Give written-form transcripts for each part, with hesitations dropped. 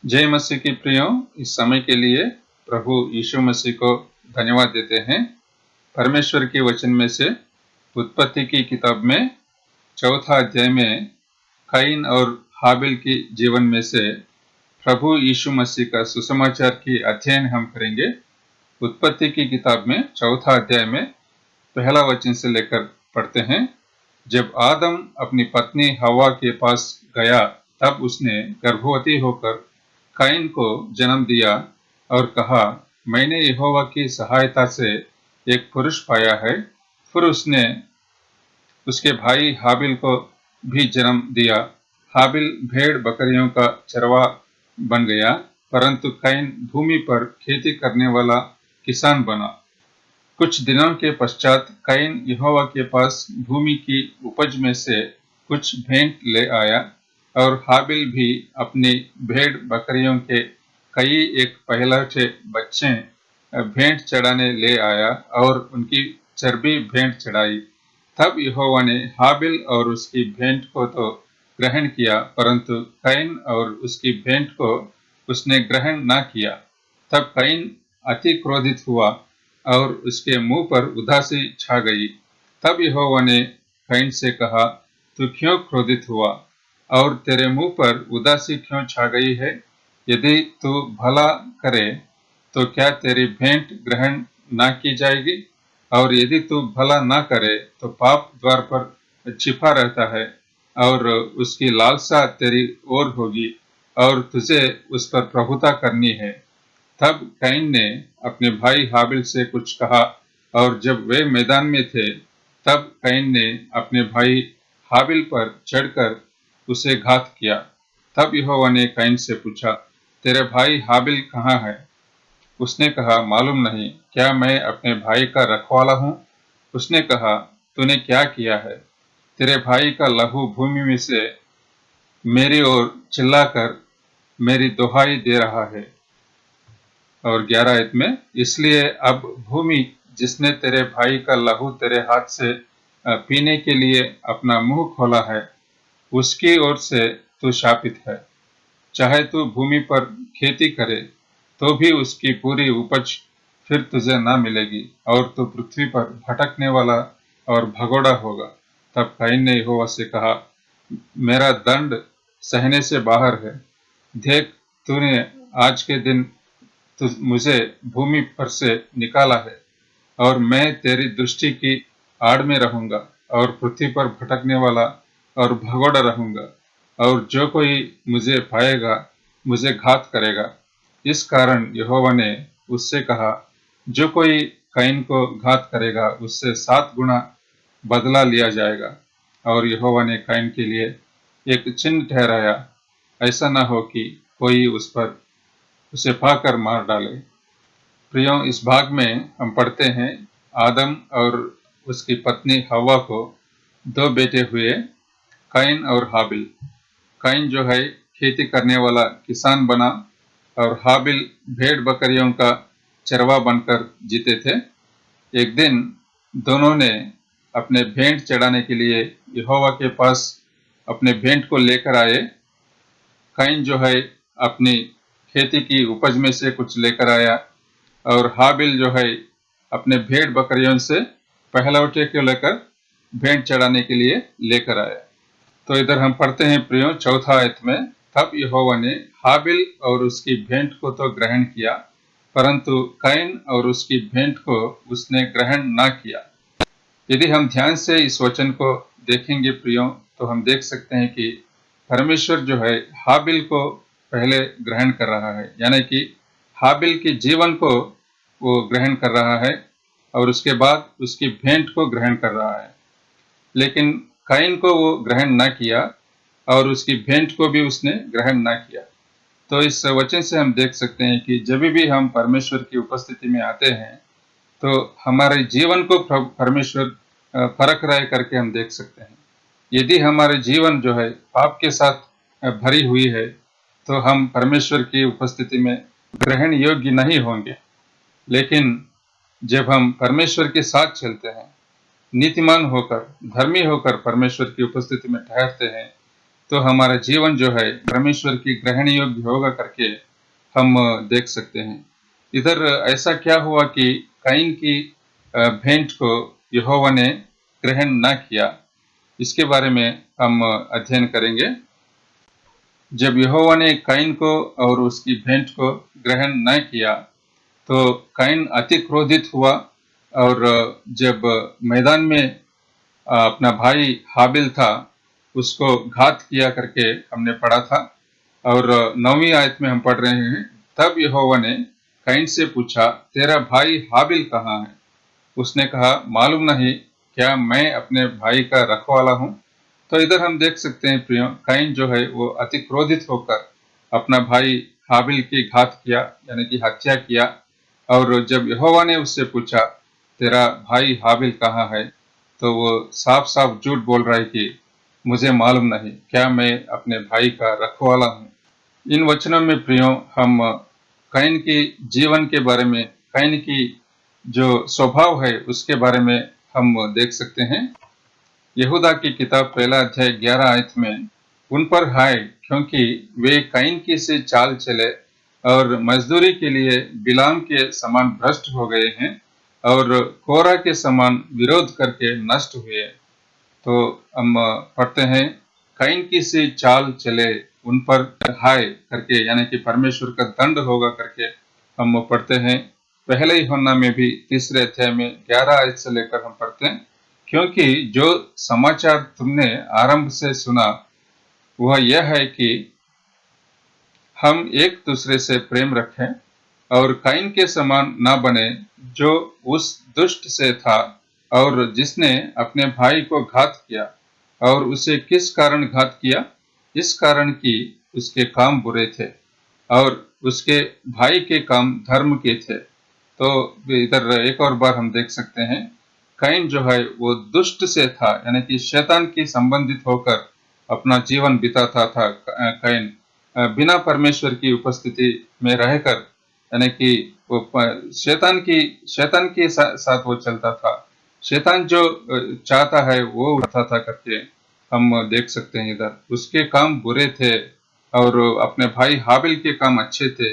जय मसीह की प्रियों, इस समय के लिए प्रभु यीशु मसीह को धन्यवाद देते हैं। परमेश्वर के वचन में से उत्पत्ति की किताब में चौथा अध्याय में काइन और हाबिल की जीवन में से प्रभु यीशु मसीह का सुसमाचार की अध्ययन हम करेंगे। उत्पत्ति की किताब में चौथा अध्याय में पहला वचन से लेकर पढ़ते हैं। जब आदम अपनी पत्नी हवा के पास गया, तब उसने गर्भवती होकर काइन को जन्म दिया और कहा, मैंने यहोवा की सहायता से एक पुरुष पाया है। फिर उसने उसके भाई हाबिल को भी जन्म दिया। हाबिल भेड़ बकरियों का चरवा बन गया, परंतु काइन भूमि पर खेती करने वाला किसान बना। कुछ दिनों के पश्चात काइन यहोवा के पास भूमि की उपज में से कुछ भेंट ले आया, और हाबिल भी अपनी भेड़ बकरियों के कई एक पहलौठे बच्चे भेंट चढ़ाने ले आया और उनकी चर्बी भेंट चढ़ाई। तब यहोवा ने हाबिल और उसकी भेंट को तो ग्रहण किया, परंतु काइन और उसकी भेंट को उसने ग्रहण न किया। तब काइन अति क्रोधित हुआ और उसके मुंह पर उदासी छा गई। तब यहोवा ने काइन से कहा, तू क्यों क्रोधित हुआ और तेरे मुंह पर उदासी क्यों छा गई है? यदि तू भला करे तो क्या तेरी भेंट ग्रहण ना की जाएगी? और यदि तू भला ना करे तो पाप द्वार पर छिपा रहता है और उसकी लालसा तेरी ओर होगी और तुझे उस पर प्रभुता करनी है। तब कैन ने अपने भाई हाबिल से कुछ कहा, और जब वे मैदान में थे, तब कैन ने अपने भाई हाबिल पर चढ़कर उसे घात किया। तब यहोवा ने कैन से पूछा, तेरे भाई हाबिल कहाँ है? उसने कहा, मालूम नहीं, क्या मैं अपने भाई का रखवाला हूँ? उसने कहा, तूने क्या किया है? तेरे भाई का लहू भूमि में से मेरी ओर चिल्लाकर मेरी दुहाई दे रहा है। और 11 आयत में, इसलिए अब भूमि जिसने तेरे भाई का लहू तेरे हाथ से पीने के लिए अपना मुंह खोला है, उसकी ओर से तू शापित है। चाहे तू भूमि पर खेती करे तो भी उसकी पूरी उपज फिर तुझे ना मिलेगी, और तू पृथ्वी पर भटकने वाला और भगोड़ा होगा। तब कैन ने यहोवा से कहा, मेरा दंड सहने से बाहर है। देख, तूने आज के दिन मुझे भूमि पर से निकाला है, और मैं तेरी दृष्टि की आड़ में रहूंगा और पृथ्वी पर भटकने वाला और भगोड़ा रहूंगा, और जो कोई मुझे पाएगा मुझे घात करेगा। इस कारण यहोवा ने उससे कहा, जो कोई कैन को घात करेगा उससे 7 गुना बदला लिया जाएगा। और यहोवा ने कैन के लिए एक चिन्ह ठहराया, ऐसा न हो कि कोई उसे पाकर मार डाले। प्रियों, इस भाग में हम पढ़ते हैं, आदम और उसकी पत्नी हवा को 2 बेटे हुए, कैन और हाबिल। कैन जो है खेती करने वाला किसान बना, और हाबिल भेड़ बकरियों का चरवा बनकर जीते थे। एक दिन दोनों ने अपने भेंट चढ़ाने के लिए यहोवा के पास अपने भेंट को लेकर आए। कैन जो है अपनी खेती की उपज में से कुछ लेकर आया, और हाबिल जो है अपने भेड़ बकरियों से पहलौठे को लेकर भेंट चढ़ाने के लिए लेकर आया। तो इधर हम पढ़ते हैं प्रियों, चौथा आयत में, तब यहोवा ने हाबिल और उसकी भेंट को तो ग्रहण किया, परंतु कैन और उसकी भेंट को उसने ग्रहण ना किया। यदि हम ध्यान से इस वचन को देखेंगे प्रियों, तो हम देख सकते हैं कि परमेश्वर जो है हाबिल को पहले ग्रहण कर रहा है, यानी कि हाबिल के जीवन को वो ग्रहण कर रहा है, और उसके बाद उसकी भेंट को ग्रहण कर रहा है। लेकिन कैन को वो ग्रहण ना किया, और उसकी भेंट को भी उसने ग्रहण ना किया। तो इस वचन से हम देख सकते हैं कि जब भी हम परमेश्वर की उपस्थिति में आते हैं, तो हमारे जीवन को परमेश्वर परख रहे करके हम देख सकते हैं। यदि हमारे जीवन जो है पाप के साथ भरी हुई है, तो हम परमेश्वर की उपस्थिति में ग्रहण योग्य नहीं होंगे। लेकिन जब हम परमेश्वर के साथ चलते हैं, नीतिमान होकर, धर्मी होकर परमेश्वर की उपस्थिति में ठहरते हैं, तो हमारा जीवन जो है परमेश्वर की ग्रहण योग्य होगा करके हम देख सकते हैं। इधर ऐसा क्या हुआ कि काइन की भेंट को यहोवा ने ग्रहण ना किया, इसके बारे में हम अध्ययन करेंगे। जब यहोवा ने काइन को और उसकी भेंट को ग्रहण न किया तो काइन अति क्रोधित हुआ और जब मैदान में अपना भाई हाबिल था उसको घात किया करके हमने पढ़ा था। और 9वीं आयत में हम पढ़ रहे हैं, तब यहोवा ने काइन से पूछा, तेरा भाई हाबिल कहाँ है? उसने कहा, मालूम नहीं, क्या मैं अपने भाई का रखवाला हूँ? तो इधर हम देख सकते हैं प्रियो, काइन जो है वो अति क्रोधित होकर अपना भाई हाबिल की घात किया, यानी कि हत्या किया। और जब यहोवा ने उससे पूछा, तेरा भाई हाबिल कहाँ है? तो वो साफ साफ झूठ बोल रहा है कि मुझे मालूम नहीं, क्या मैं अपने भाई का रखवाला हूँ? इन वचनों में प्रियो हम काइन के जीवन के बारे में, काइन की जो स्वभाव है उसके बारे में हम देख सकते हैं। यहूदा की किताब पहला अध्याय 11 आयत में, उन पर हाय, क्योंकि वे काइन की से चाल चले और मजदूरी के लिए बिलाम के समान भ्रष्ट हो गए हैं और कोरा के समान विरोध करके नष्ट हुए। तो हम पढ़ते हैं, काइन की सी चाल चले, उन पर हाय करके, यानी कि परमेश्वर का दंड होगा करके हम पढ़ते हैं। पहले ही यूहन्ना में भी तीसरे अध्याय में 11 आयत से लेकर हम पढ़ते हैं, क्योंकि जो समाचार तुमने आरंभ से सुना वह यह है कि हम एक दूसरे से प्रेम रखें और काइन के समान ना बने, जो उस दुष्ट से था और जिसने अपने भाई को घात किया। और उसे किस कारण घात किया? इस कारण कि उसके काम बुरे थे और उसके भाई के काम धर्म के थे। तो इधर एक और बार हम देख सकते हैं, काइन जो है वो दुष्ट से था, यानी कि शैतान की संबंधित होकर अपना जीवन बिताता था। काइन बिना परमेश्वर की उपस्थिति में रहकर, यानी कि वो शैतान के साथ वो चलता था। शैतान जो चाहता है वो उठता था करके हम देख सकते हैं। इधर उसके काम बुरे थे और अपने भाई हाबिल के काम अच्छे थे,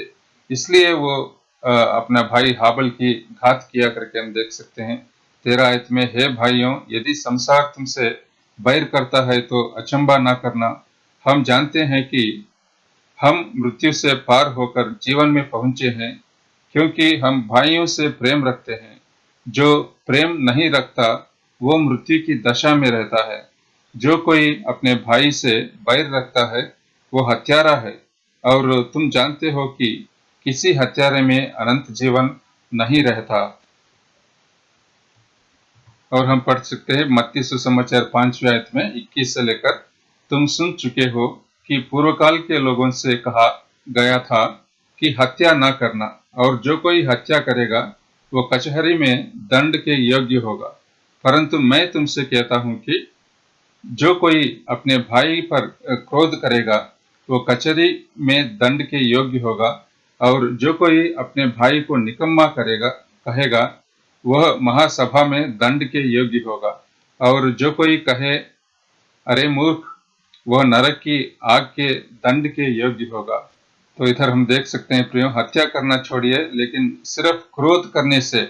इसलिए वो अपना भाई हाबिल की घात किया करके हम देख सकते हैं। 13 आयत में, हे भाइयों, यदि संसार तुमसे बैर करता है तो अचंभा ना करना। हम जानते हैं कि हम मृत्यु से पार होकर जीवन में पहुंचे हैं, क्योंकि हम भाइयों से प्रेम रखते हैं। जो प्रेम नहीं रखता वो मृत्यु की दशा में रहता है। जो कोई अपने भाई से बैर रखता है वो हत्यारा है, और तुम जानते हो कि किसी हत्यारे में अनंत जीवन नहीं रहता। और हम पढ़ सकते हैं मत्ती सुसमाचार 5वें आयत में 21 से लेकर, तुम सुन चुके हो कि पूर्व काल के लोगों से कहा गया था कि हत्या ना करना, और जो कोई हत्या करेगा वो कचहरी में दंड के योग्य होगा। परंतु मैं तुमसे कहता हूं कि जो कोई अपने भाई पर क्रोध करेगा वो कचहरी में दंड के योग्य होगा, और जो कोई अपने भाई को निकम्मा कहेगा वह महासभा में दंड के योग्य होगा। और जो कोई कहे, अरे मूर्ख, वह नरक की आग के दंड के योग्य होगा। तो इधर हम देख सकते हैं प्रियो, हत्या करना छोड़िए, लेकिन सिर्फ क्रोध करने से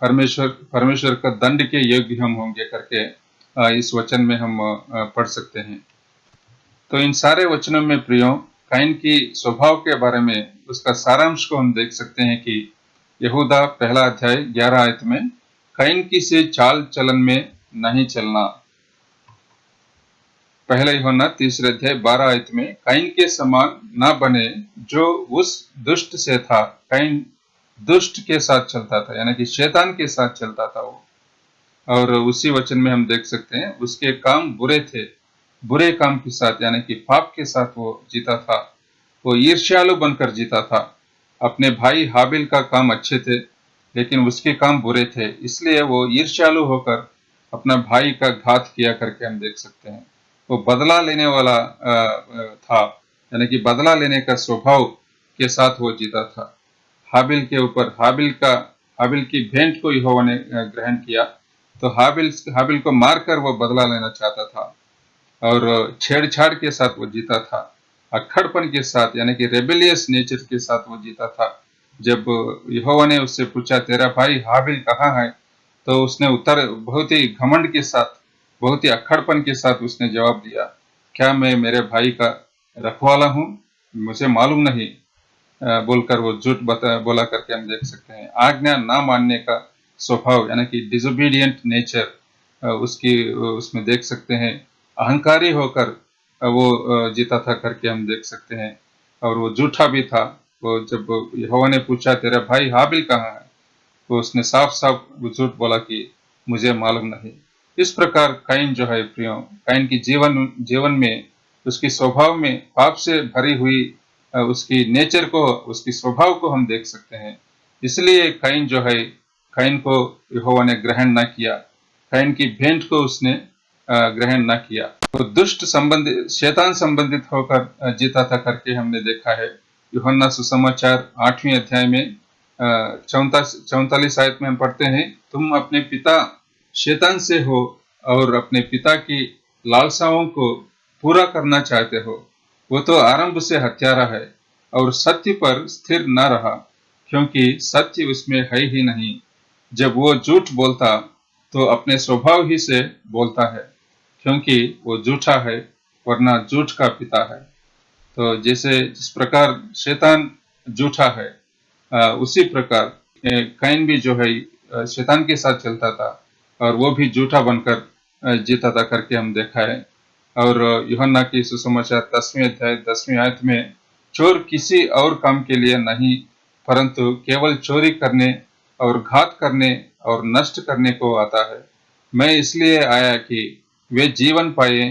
परमेश्वर का दंड के योग्य हम होंगे करके इस वचन में हम पढ़ सकते हैं। तो इन सारे वचनों में प्रियो, काइन की स्वभाव के बारे में उसका सारांश को हम देख सकते हैं कि यहूदा पहला अध्याय 11 आयत में, काइन की से चाल चलन में नहीं चलना। पहला यूहन्ना तीसरे अध्याय 12 आयत में, काइन के समान ना बने जो उस दुष्ट से था। काइन दुष्ट के साथ चलता था, यानी कि शैतान के साथ चलता था वो। और उसी वचन में हम देख सकते हैं उसके काम बुरे थे, बुरे काम के साथ, यानी कि पाप के साथ वो जीता था। वो ईर्ष्यालु बनकर जीता था। अपने भाई हाबिल का काम अच्छे थे लेकिन उसके काम बुरे थे, इसलिए वो ईर्ष्यालु होकर अपना भाई का घात किया करके हम देख सकते हैं। वो बदला लेने वाला था, यानी कि बदला लेने का स्वभाव के साथ वो जीता था। हाबिल के ऊपर हाबिल की भेंट को यहोवा ने ग्रहण किया, तो हाबिल को मारकर वो बदला लेना चाहता था। और छेड़छाड़ के साथ वो जीता था, अक्खड़पन के साथ यानी कि रेबेलियस नेचर के साथ वो जीता था। जब यहोवा ने उससे पूछा तेरा भाई हाबिल कहाँ है, तो उसने उत्तर बहुत ही घमंड के साथ, बहुत ही अक्खड़पन के साथ उसने जवाब दिया, क्या मैं मेरे भाई का रखवाला हूँ, मुझे मालूम नहीं, बोलकर वो झूठ बोला करके हम देख सकते हैं। आज्ञा ना मानने का स्वभाव यानी कि डिसोबीडियंट नेचर उसकी उसमें देख सकते हैं। अहंकारी होकर वो जीता था करके हम देख सकते हैं। और वो झूठा भी था। वो जब यहोवा ने पूछा तेरा भाई हाबिल कहाँ है, तो उसने साफ साफ वो झूठ बोला कि मुझे मालूम नहीं। इस प्रकार कैन जो है प्रियो, कैन की जीवन जीवन में, उसकी स्वभाव में पाप से भरी हुई उसकी नेचर को, उसकी स्वभाव को हम देख सकते हैं। इसलिए कैन जो है, कैन को यहोवा ने ग्रहण न किया, कैन की भेंट को उसने ग्रहण न किया। तो दुष्ट संबंधित, शैतान संबंधित होकर जीता था करके हमने देखा है। यूहन्ना सुसमाचार 8वें अध्याय में 44 आयत में हम पढ़ते हैं, तुम अपने पिता शैतान से हो और अपने पिता की लालसाओं को पूरा करना चाहते हो। वो तो आरंभ से हत्यारा है और सत्य पर स्थिर न रहा, क्योंकि सत्य उसमें है ही नहीं। जब वो झूठ बोलता तो अपने स्वभाव ही से बोलता है, क्योंकि वो झूठा है, वरना झूठ का पिता है। तो जैसे जिस प्रकार शैतान झूठा है, उसी प्रकार कैन भी जो है शैतान के साथ चलता था और वो भी झूठा बनकर जीता था करके हम देखा है। और यूहन्ना की सुसमाचार 10वें अध्याय 10वीं आयत में, चोर किसी और काम के लिए नहीं, परंतु केवल चोरी करने और घात करने और नष्ट करने को आता है। मैं इसलिए आया कि वे जीवन पाए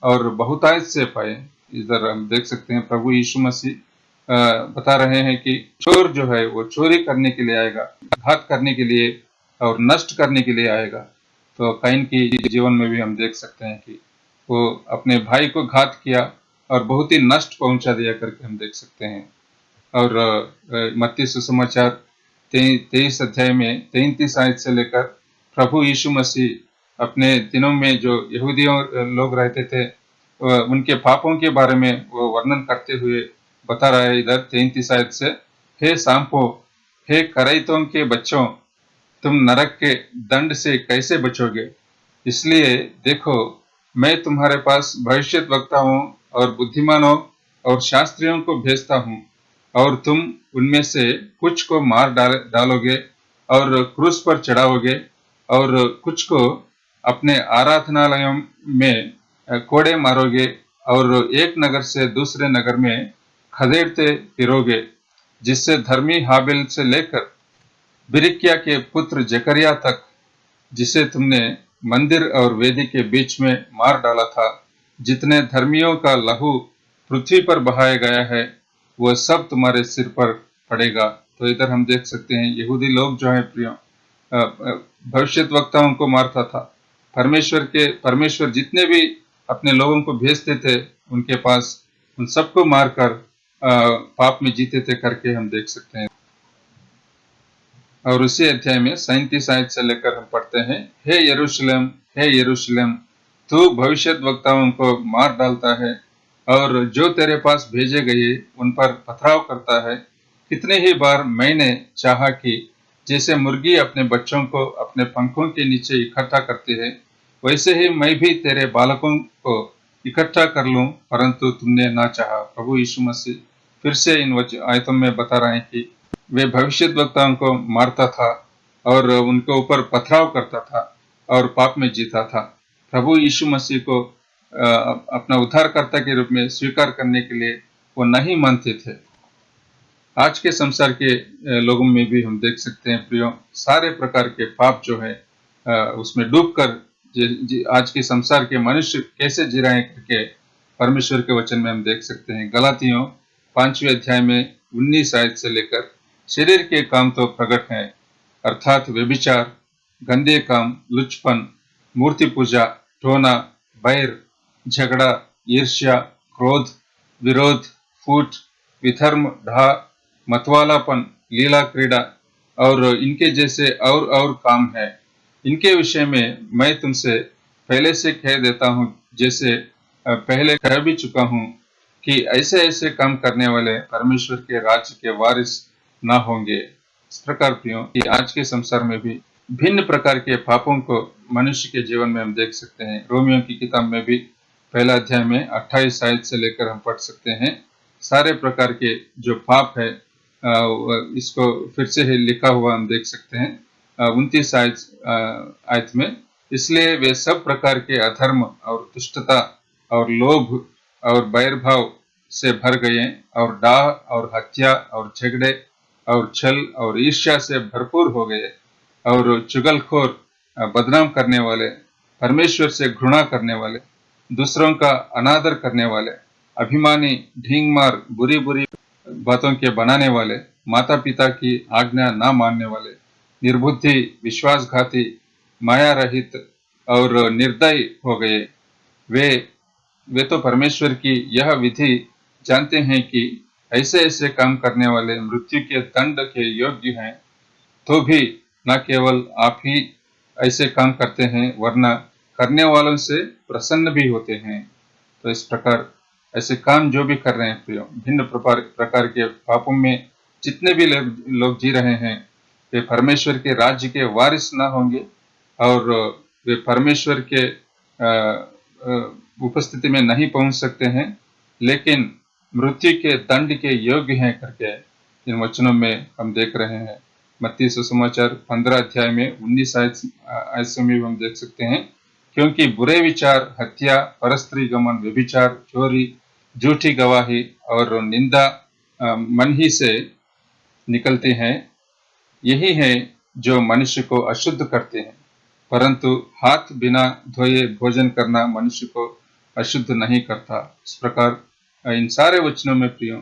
और बहुतायत से पाए। इधर हम देख सकते हैं प्रभु यीशु मसीह बता रहे हैं कि चोर जो है वो चोरी करने के लिए आएगा, घात करने के लिए और नष्ट करने के लिए आएगा। तो कैन की जीवन में भी हम देख सकते हैं कि वो अपने भाई को घात किया और बहुत ही नष्ट पहुंचा दिया करके हम देख सकते हैं। और मत्ती सुसमाचार 23 अध्याय में 33 आयत से लेकर प्रभु यीशु मसीह अपने दिनों में जो यहूदियों लोग रहते थे, उनके पापों के बारे में वो वर्णन करते हुए बता रहा है इधर 33 आयत से, हे सांपों, हे करैतों के बच्चों, तुम नरक के दंड से कैसे बचोगे? इसलिए देखो, मैं तुम्हारे पास भविष्यद्वक्ताओं और बुद्धिमानों और शास्त्रियों को भेजता हूँ, और तुम उनमें से कुछ को मार डालोगे और क्रूस पर चढ़ाओगे, और कुछ को अपने आराधनालयों में कोड़े मारोगे, और एक नगर से दूसरे नगर में खदेड़ते फिरोगे, जिससे धर्मी हाबिल से लेकर बिरिक्या के पुत्र जकरिया तक, जिसे तुमने मंदिर और वेदी के बीच में मार डाला था, जितने धर्मियों का लहू पृथ्वी पर बहाया गया है, वह सब तुम्हारे सिर पर पड़ेगा। तो इधर हम देख सकते हैं यहूदी लोग जो है प्रियो, भविष्यद्वक्ताओं को मारता था। परमेश्वर जितने भी अपने लोगों को भेजते थे उनके पास, उन सबको मारकर पाप में जीते थे करके हम देख सकते हैं। और उसी अध्याय में 37 आयत से लेकर हम पढ़ते हैं, हे यरूशलेम, हे यरूशलेम, तू भविष्यद्वक्ताओं को मार डालता है और जो तेरे पास भेजे गए उन पर पथराव करता है। कितने ही बार मैंने चाहा कि जैसे मुर्गी अपने बच्चों को अपने पंखों के नीचे इकट्ठा करती है, वैसे ही मैं भी तेरे बालकों को इकट्ठा कर लूं, परंतु तुमने ना चाहा। प्रभु यीशु मसीह फिर से इन आयतों में बता रहे हैं कि वे भविष्यद्वक्ताओं को मारता था और उनके ऊपर पथराव करता था और पाप में जीता था। प्रभु यीशु मसीह को अपना उद्धारकर्ता के रूप में स्वीकार करने के लिए वो नहीं मानते थे। आज के संसार के लोगों में भी हम देख सकते हैं प्रियो, सारे प्रकार के पाप जो है उसमें डूबकर आज के संसार के मनुष्य कैसे जी रहे हैं करके परमेश्वर के वचन में हम देख सकते हैं। गलातियों 5वें अध्याय में 19 आयत से लेकर, शरीर के काम तो प्रकट हैं, अर्थात व्यभिचार, गंदे काम, लुचपन, मूर्ति पूजा, टोना, बैर, झगड़ा, ईर्ष्या, क्रोध, विरोध, फूट, विधर्म, ढा, मतवालापन, लीला क्रीड़ा और इनके जैसे और काम है। इनके विषय में मैं तुमसे पहले से कह देता हूँ, जैसे पहले कह भी चुका हूँ कि ऐसे ऐसे काम करने वाले परमेश्वर के राज्य के वारिस ना होंगे। इस प्रकार प्रियो कि आज के संसार में भी भिन्न प्रकार के पापों को मनुष्य के जीवन में हम देख सकते हैं। रोमियो की किताब में भी पहला अध्याय में 28 आयत से लेकर हम पढ़ सकते हैं। सारे प्रकार के जो पाप है इसको फिर से लिखा हुआ हम देख सकते हैं 29 आयत में। इसलिए वे सब प्रकार के अधर्म और दुष्टता और लोभ और बैरभाव से भर गए और डाह और हत्या और झगड़े और छल और ईर्ष्या से भरपूर हो गए और चुगलखोर, बदनाम करने वाले, परमेश्वर से घृणा करने वाले, दूसरों का अनादर करने वाले, अभिमानी, ढींगमार, बुरी बुरी बातों के बनाने वाले, माता पिता की आज्ञा ना मानने वाले, निर्बुद्धि, विश्वासघाती, माया रहित और निर्दयी हो गए। वे तो परमेश्वर की यह विधि जानते हैं कि ऐसे ऐसे काम करने वाले मृत्यु के दंड के योग्य हैं, तो भी न केवल आप ही ऐसे काम करते हैं वरना करने वालों से प्रसन्न भी होते हैं। तो इस प्रकार ऐसे काम जो भी कर रहे हैं प्रियो, भिन्न प्रकार के पापों में जितने भी लोग जी रहे हैं, वे परमेश्वर के राज्य के वारिस ना होंगे और वे परमेश्वर के उपस्थिति में नहीं पहुंच सकते हैं, लेकिन मृत्यु के दंड के योग्य हैं करके इन वचनों में हम देख रहे हैं। मत्ती सुसमाचार 15 अध्याय में 19 आयत में हम देख सकते हैं, क्योंकि बुरे विचार, हत्या, परस्त्री गमन, व्यभिचार, चोरी, झूठी गवाही और निंदा मन ही से निकलते हैं। यही है जो मनुष्य को अशुद्ध करते हैं, परंतु हाथ बिना धोए भोजन करना मनुष्य को अशुद्ध नहीं करता। इस प्रकार इन सारे वचनों में प्रियो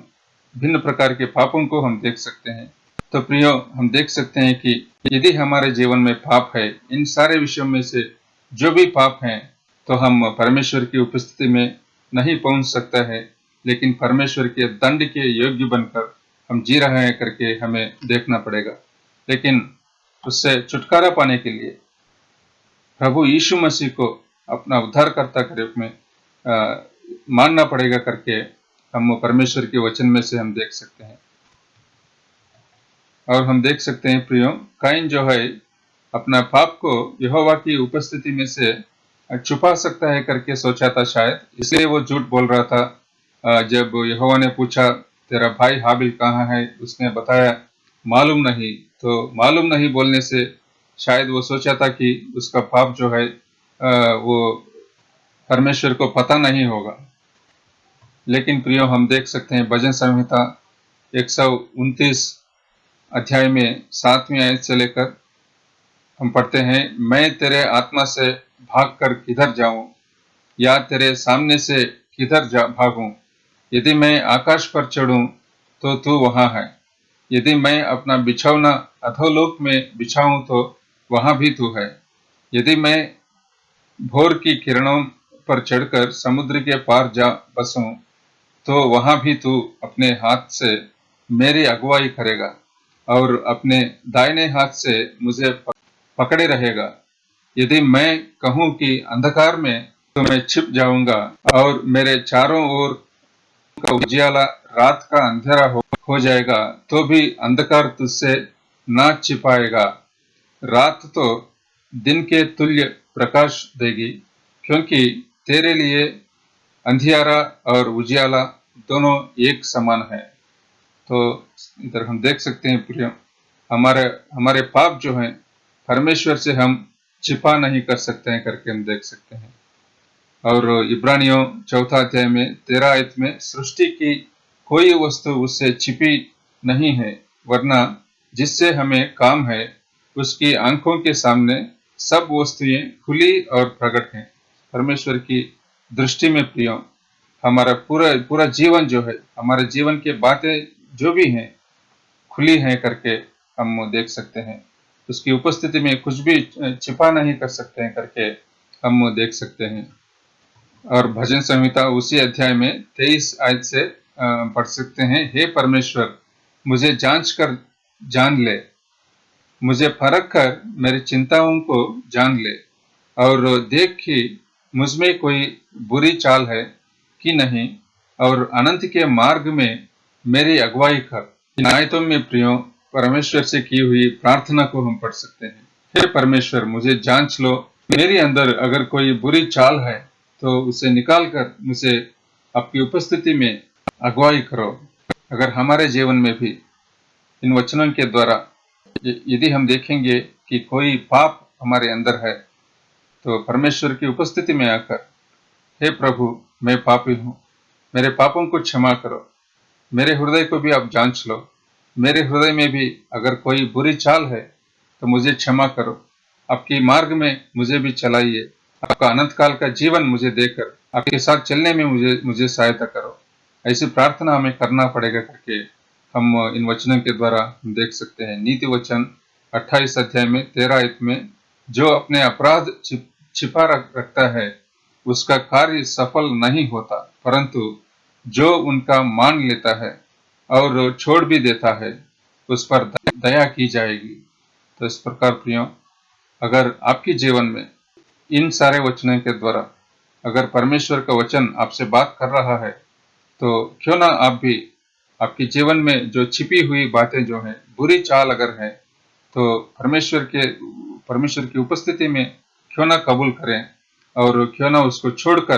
भिन्न प्रकार के पापों को हम देख सकते हैं। तो प्रियो हम देख सकते हैं कि यदि हमारे जीवन में पाप है, इन सारे विषयों में से जो भी पाप हैं, तो हम परमेश्वर की उपस्थिति में नहीं पहुंच सकता है, लेकिन परमेश्वर के दंड के योग्य बनकर हम जी रहे हैं करके हमें देखना पड़ेगा। लेकिन उससे छुटकारा पाने के लिए प्रभु यीशु मसीह को अपना उद्धारकर्ता के रूप में मानना पड़ेगा करके हम परमेश्वर के वचन में से हम देख सकते हैं। और हम देख सकते हैं प्रियो, काइन जो है अपना पाप को यहोवा की उपस्थिति में से छुपा सकता है करके सोचा था शायद, इसलिए वो झूठ बोल रहा था। जब यहोवा ने पूछा तेरा भाई हाबिल कहाँ है, उसने बताया मालूम नहीं। तो मालूम नहीं बोलने से शायद वो सोचा था कि उसका पाप जो है वो परमेश्वर को पता नहीं होगा। लेकिन प्रियो हम देख सकते हैं भजन संहिता 129 अध्याय में 7वीं आयत से लेकर हम पढ़ते हैं, मैं तेरे आत्मा से भागकर किधर जाऊं, या तेरे सामने से किधर भागूं। यदि मैं आकाश पर चढ़ूं तो तू वहां है, यदि मैं अपना बिछौना अधोलोक में बिछाऊं तो वहां भी तू है। यदि मैं भोर की किरणों पर चढ़कर समुद्र के पार जा बसूं तो वहां भी तू अपने हाथ से मेरी अगुवाई करेगा और अपने दाहिने हाथ से मुझे पकड़े रहेगा। यदि मैं कहूं कि अंधकार में, तो मैं छिप जाऊंगा और मेरे चारों ओर का उजियाला रात का अंधेरा हो जाएगा, तो भी अंधकार तुझसे ना छिपाएगा। रात तो दिन के तुल्य प्रकाश देगी, क्योंकि तेरे लिए अंधियारा और उजियाला दोनों एक समान है। तो इधर हम देख सकते हैं प्रिय, हमारे पाप जो हैं परमेश्वर से हम छिपा नहीं कर सकते हैं करके हम देख सकते हैं। और इब्रानियों 4 अध्याय में 13 आयत में सृष्टि की कोई वस्तु उससे छिपी नहीं है, वरना जिससे हमें काम है उसकी आंखों के सामने सब वस्तुएं खुली और प्रकट हैं। परमेश्वर की दृष्टि में प्रियो हमारा पूरा जीवन जो है, हमारे जीवन की बातें जो भी हैं खुली हैं करके हम देख सकते हैं। उसकी उपस्थिति में कुछ भी छिपा नहीं कर सकते हैं करके हम देख सकते हैं। और भजन संहिता उसी अध्याय में 23 आयत से पढ़ सकते हैं, हे परमेश्वर मुझे जांच कर जान ले, मुझे परख कर मेरी चिंताओं को जान ले और देख कि मुझमें कोई बुरी चाल है कि नहीं, और अनंत के मार्ग में मेरी अगुवाई कर। इन आयतों में प्रियो परमेश्वर से की हुई प्रार्थना को हम पढ़ सकते हैं। हे परमेश्वर, मुझे जांच लो, मेरे अंदर अगर कोई बुरी चाल है तो उसे निकाल कर मुझे आपकी उपस्थिति में अगुवाई करो। अगर हमारे जीवन में भी इन वचनों के द्वारा यदि हम देखेंगे कि कोई पाप हमारे अंदर है, तो परमेश्वर की उपस्थिति में आकर, हे प्रभु, मैं पापी हूँ, मेरे पापों को क्षमा करो, मेरे हृदय को भी आप जांच लो, मेरे हृदय में भी अगर कोई बुरी चाल है तो मुझे क्षमा करो, आपके मार्ग में मुझे भी चलाइए, आपका अनंत काल का जीवन मुझे देकर आपके साथ चलने में मुझे सहायता करो। ऐसी प्रार्थना हमें करना पड़ेगा करके हम इन वचनों के द्वारा हम देख सकते हैं। नीति वचन 28 अध्याय में 13 आयत में, जो अपने अपराध छिपा रखता है उसका कार्य सफल नहीं होता, परंतु जो उनका मान लेता है और छोड़ भी देता है उस पर दया की जाएगी। तो इस प्रकार प्रियो, अगर आपके जीवन में इन सारे वचनों के द्वारा अगर परमेश्वर का वचन आपसे बात कर रहा है, तो क्यों ना आप भी आपके जीवन में जो छिपी हुई बातें जो हैं, बुरी चाल अगर है, तो परमेश्वर की उपस्थिति में क्यों ना कबूल करें और क्यों ना उसको छोड़कर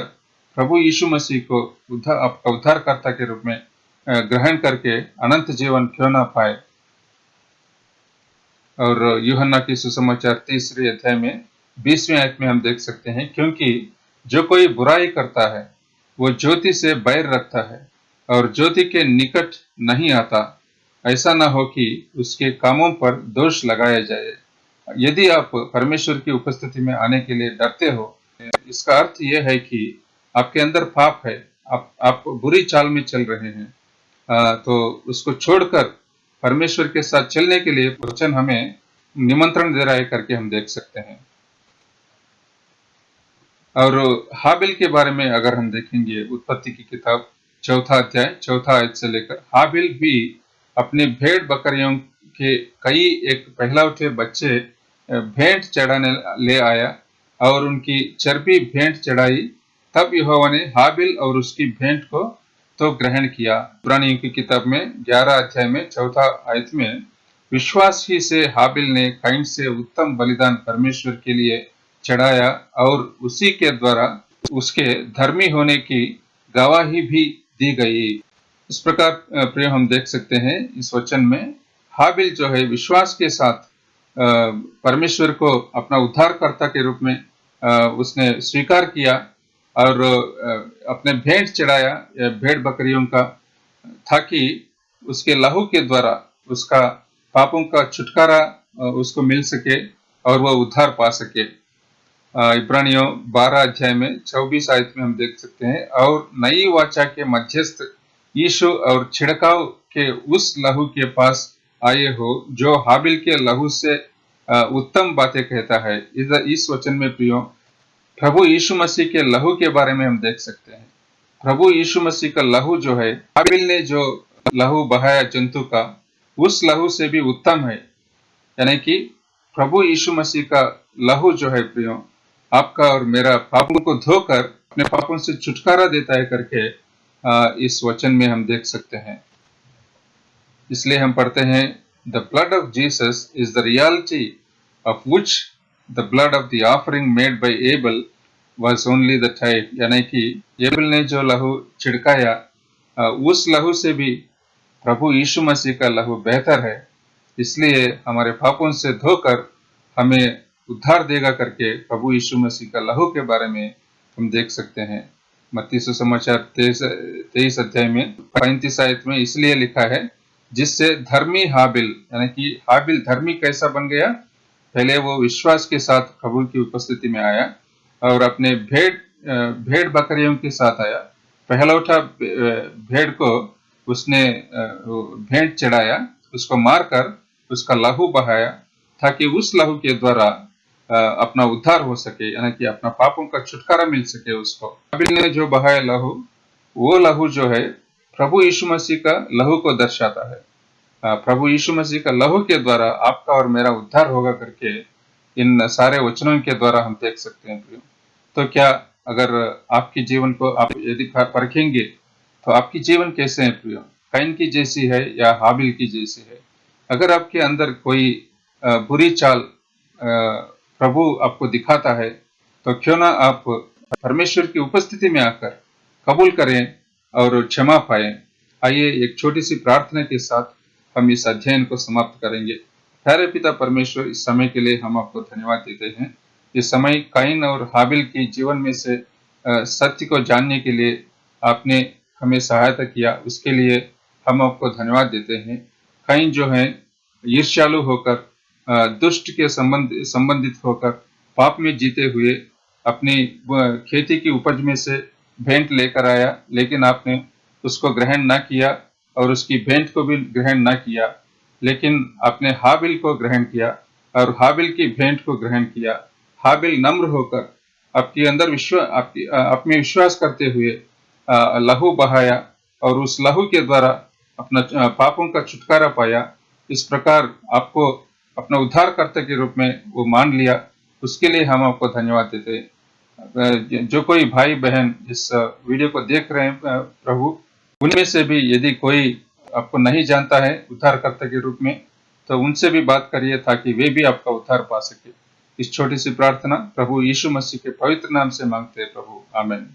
प्रभु यीशु मसीह को आपका उद्धारकर्ता के रूप में ग्रहण करके अनंत जीवन क्यों ना पाए। और यूहन्ना की सुसमाचार 3 अध्याय में 20वें आयत में हम देख सकते हैं, क्योंकि जो कोई बुराई करता है वो ज्योति से बैर रखता है और ज्योति के निकट नहीं आता, ऐसा ना हो कि उसके कामों पर दोष लगाया जाए। यदि आप परमेश्वर की उपस्थिति में आने के लिए डरते हो, इसका अर्थ यह है कि आपके अंदर पाप है, आप बुरी चाल में चल रहे हैं। तो उसको छोड़कर परमेश्वर के साथ चलने के लिए वचन हमें निमंत्रण दे रहा है करके हम देख सकते हैं। और हाबिल के बारे में अगर हम देखेंगे, उत्पत्ति की किताब 4 अध्याय 4 आयत से लेकर, हाबिल भी अपने भेड़ बकरियों के कई एक पहलौठे बच्चे भेंट चढ़ाने ले आया और उनकी चर्बी भेंट चढ़ाई। तब यहोवा ने हाबिल और उसकी भेंट को तो ग्रहण किया। इब्रानियों की किताब में 11 अध्याय में 4 आयत में, विश्वास ही से हाबिल ने कैन से उत्तम बलिदान परमेश्वर के लिए चढ़ाया और उसी के द्वारा उसके धर्मी होने की गवाही भी दी गई। इस प्रकार प्रिय हम देख सकते हैं इस वचन में, हाबिल जो है विश्वास के साथ परमेश्वर को अपना उद्धारकर्ता के रूप में उसने स्वीकार किया और अपने भेंट चढ़ाया भेड़ बकरियों का, ताकि उसके लहू के द्वारा उसका पापों का छुटकारा उसको मिल सके और वह उद्धार पा सके। इब्रानियों 12 अध्याय में 24 आयत में हम देख सकते हैं, और नई वाचा के मध्यस्थ यीशु और छिड़काव के उस लहू के पास आए हो जो हाबिल के लहू से उत्तम बातें कहता है। इस वचन में प्रियो प्रभु यीशु मसीह के लहू के बारे में हम देख सकते हैं। प्रभु यीशु मसीह का लहू जो है, हाबिल ने जो लहू बहाया जंतु का, उस लहू से भी उत्तम है। यानी कि प्रभु यीशु मसीह का लहू जो है प्रियो, आपका और मेरा पापों को धोकर अपने पापों से छुटकारा देता है करके इस वचन में हम देख सकते हैं। इसलिए हम पढ़ते हैं, the blood of Jesus is the reality of which the blood of the offering made by able was only the type. यानी कि एबल ने जो लहू छिड़काया, उस लहू से भी प्रभु यीशु मसीह का लहू बेहतर है। इसलिए हमारे पापों से धोकर हमें उद्धार देगा करके प्रभु यीशु मसीह का लहू के बारे में हम देख सकते हैं। मत्ती सुसमाचार 23 अध्याय में 35 आयत में इसलिए लिखा है, जिससे धर्मी हाबिल, यानी कि हाबिल धर्मी कैसा बन गया, पहले वो विश्वास के साथ प्रभु की उपस्थिति में आया और अपने भेड़ बकरियों के साथ आया। पहलौठा भेड़ को उसने भेंट चढ़ाया, उसको मारकर उसका लहू बहाया, ताकि उस लहू के द्वारा अपना उद्धार हो सके, यानी कि अपना पापों का छुटकारा मिल सके उसको। हाबिल ने जो बहाया लहू, वो लहू जो है प्रभु यीशु मसीह का लहू को दर्शाता है। प्रभु यीशु मसीह का लहू के द्वारा आपका और मेरा उद्धार होगा करके इन सारे वचनों के द्वारा हम देख सकते हैं। तो क्या अगर आपके जीवन को आप यदि परखेंगे तो आपकी जीवन कैसे है प्रियो? कैन की जैसी है या हाबिल की जैसी है? अगर आपके अंदर कोई बुरी चाल प्रभु आपको दिखाता है तो क्यों ना आप परमेश्वर की उपस्थिति में आकर कबूल करें और क्षमा पाएं। आइए एक छोटी सी प्रार्थना के साथ हम इस अध्ययन को समाप्त करेंगे। प्यारे पिता परमेश्वर, इस समय के लिए हम आपको धन्यवाद देते हैं। इस समय काइन और हाबिल के जीवन में से सत्य को जानने के लिए आपने हमें सहायता किया, उसके लिए हम आपको धन्यवाद देते हैं। काइन जो है ईर्ष्यालु होकर दुष्ट के संबंधित होकर पाप में जीते हुए अपनी खेती की उपज में से भेंट लेकर आया, लेकिन आपने उसको ग्रहण ना किया और उसकी भेंट को भी ग्रहण ना किया, लेकिन आपने हाबिल को ग्रहण किया और हाबिल की भेंट को ग्रहण किया। हाबिल नम्र होकर आपके अंदर आप में विश्वास करते हुए लहू बहाया और उस लहू के द्वारा अपना पापों का छुटकारा पाया। इस प्रकार आपको अपना उद्धारकर्ता के रूप में वो मान लिया, उसके लिए हम आपको धन्यवाद देते हैं। जो कोई भाई बहन इस वीडियो को देख रहे हैं प्रभु, उनमें से भी यदि कोई आपको नहीं जानता है उद्धारकर्ता के रूप में, तो उनसे भी बात करिए ताकि वे भी आपका उद्धार पा सके। इस छोटी सी प्रार्थना प्रभु यीशु मसीह के पवित्र नाम से मांगते हैं प्रभु, आमीन।